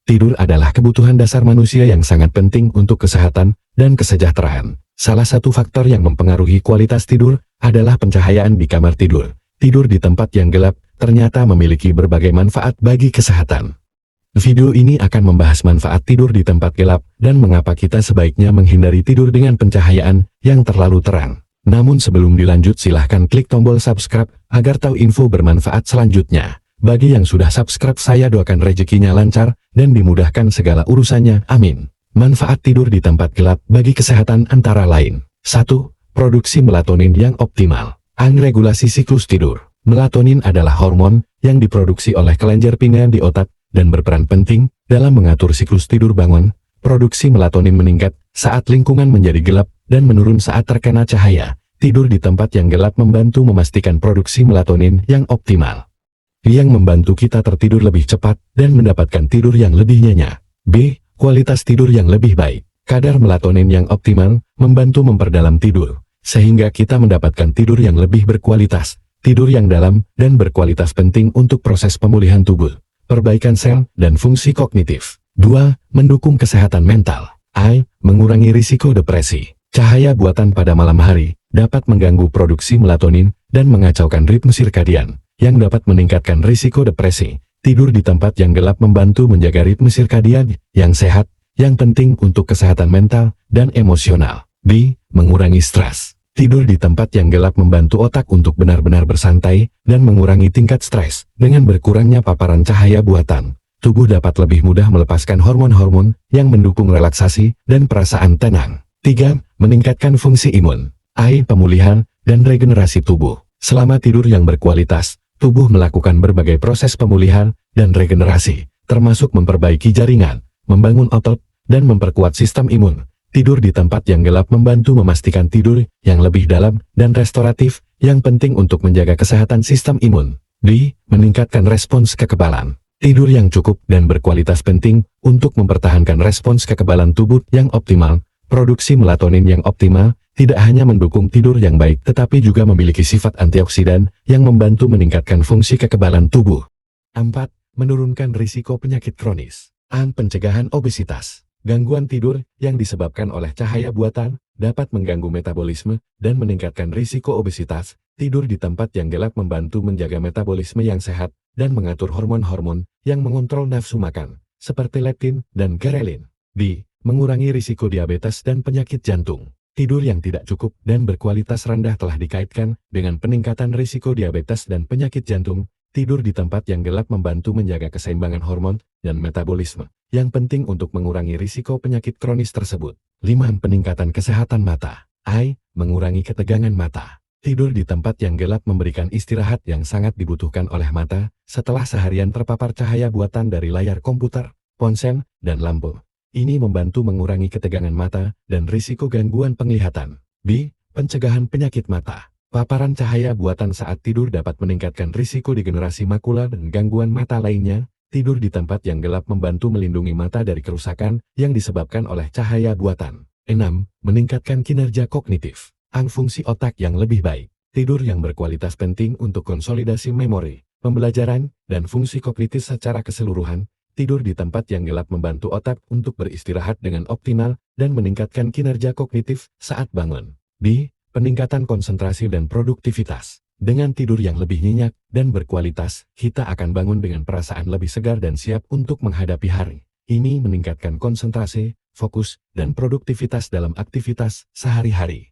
Tidur adalah kebutuhan dasar manusia yang sangat penting untuk kesehatan dan kesejahteraan. Salah satu faktor yang mempengaruhi kualitas tidur adalah pencahayaan di kamar tidur. Tidur di tempat yang gelap ternyata memiliki berbagai manfaat bagi kesehatan. Video ini akan membahas manfaat tidur di tempat gelap dan mengapa kita sebaiknya menghindari tidur dengan pencahayaan yang terlalu terang. Namun sebelum dilanjut silahkan klik tombol subscribe agar tahu info bermanfaat selanjutnya. Bagi yang sudah subscribe saya doakan rezekinya lancar dan dimudahkan segala urusannya, amin. Manfaat tidur di tempat gelap bagi kesehatan antara lain. 1. Produksi melatonin yang optimal. Regulasi siklus tidur. Melatonin adalah hormon yang diproduksi oleh kelenjar pineal di otak dan berperan penting dalam mengatur siklus tidur bangun. Produksi melatonin meningkat saat lingkungan menjadi gelap dan menurun saat terkena cahaya. Tidur di tempat yang gelap membantu memastikan produksi melatonin yang optimal, yang membantu kita tertidur lebih cepat dan mendapatkan tidur yang lebih nyenyak. B. Kualitas tidur yang lebih baik. Kadar melatonin yang optimal membantu memperdalam tidur, sehingga kita mendapatkan tidur yang lebih berkualitas. Tidur yang dalam dan berkualitas penting untuk proses pemulihan tubuh, perbaikan sel, dan fungsi kognitif. 2. Mendukung kesehatan mental. Mengurangi risiko depresi. Cahaya buatan pada malam hari dapat mengganggu produksi melatonin dan mengacaukan ritme sirkadian, yang dapat meningkatkan risiko depresi. Tidur di tempat yang gelap membantu menjaga ritme sirkadian yang sehat, yang penting untuk kesehatan mental dan emosional. B. Mengurangi stres. Tidur di tempat yang gelap membantu otak untuk benar-benar bersantai dan mengurangi tingkat stres. Dengan berkurangnya paparan cahaya buatan, tubuh dapat lebih mudah melepaskan hormon-hormon yang mendukung relaksasi dan perasaan tenang. 3. Meningkatkan fungsi imun. Pemulihan dan regenerasi tubuh. Selama tidur yang berkualitas, tubuh melakukan berbagai proses pemulihan dan regenerasi, termasuk memperbaiki jaringan, membangun otot, dan memperkuat sistem imun. Tidur di tempat yang gelap membantu memastikan tidur yang lebih dalam dan restoratif, yang penting untuk menjaga kesehatan sistem imun. D. Meningkatkan respons kekebalan. Tidur yang cukup dan berkualitas penting untuk mempertahankan respons kekebalan tubuh yang optimal. Produksi melatonin yang optimal tidak hanya mendukung tidur yang baik tetapi juga memiliki sifat antioksidan yang membantu meningkatkan fungsi kekebalan tubuh. 4. Menurunkan risiko penyakit kronis. Pencegahan obesitas. Gangguan tidur yang disebabkan oleh cahaya buatan dapat mengganggu metabolisme dan meningkatkan risiko obesitas. Tidur di tempat yang gelap membantu menjaga metabolisme yang sehat dan mengatur hormon-hormon yang mengontrol nafsu makan, seperti leptin dan ghrelin. D. Mengurangi risiko diabetes dan penyakit jantung. Tidur yang tidak cukup dan berkualitas rendah telah dikaitkan dengan peningkatan risiko diabetes dan penyakit jantung. Tidur di tempat yang gelap membantu menjaga keseimbangan hormon dan metabolisme, yang penting untuk mengurangi risiko penyakit kronis tersebut. 5. Peningkatan kesehatan mata. Mengurangi ketegangan mata. Tidur di tempat yang gelap memberikan istirahat yang sangat dibutuhkan oleh mata setelah seharian terpapar cahaya buatan dari layar komputer, ponsel, dan lampu. Ini membantu mengurangi ketegangan mata dan risiko gangguan penglihatan. B. Pencegahan penyakit mata. Paparan cahaya buatan saat tidur dapat meningkatkan risiko degenerasi makula dan gangguan mata lainnya. Tidur di tempat yang gelap membantu melindungi mata dari kerusakan yang disebabkan oleh cahaya buatan. 6. Meningkatkan kinerja kognitif. Fungsi otak yang lebih baik. Tidur yang berkualitas penting untuk konsolidasi memori, pembelajaran, dan fungsi kognitif secara keseluruhan. Tidur di tempat yang gelap membantu otak untuk beristirahat dengan optimal dan meningkatkan kinerja kognitif saat bangun. D. Peningkatan konsentrasi dan produktivitas. Dengan tidur yang lebih nyenyak dan berkualitas, kita akan bangun dengan perasaan lebih segar dan siap untuk menghadapi hari. Ini meningkatkan konsentrasi, fokus, dan produktivitas dalam aktivitas sehari-hari.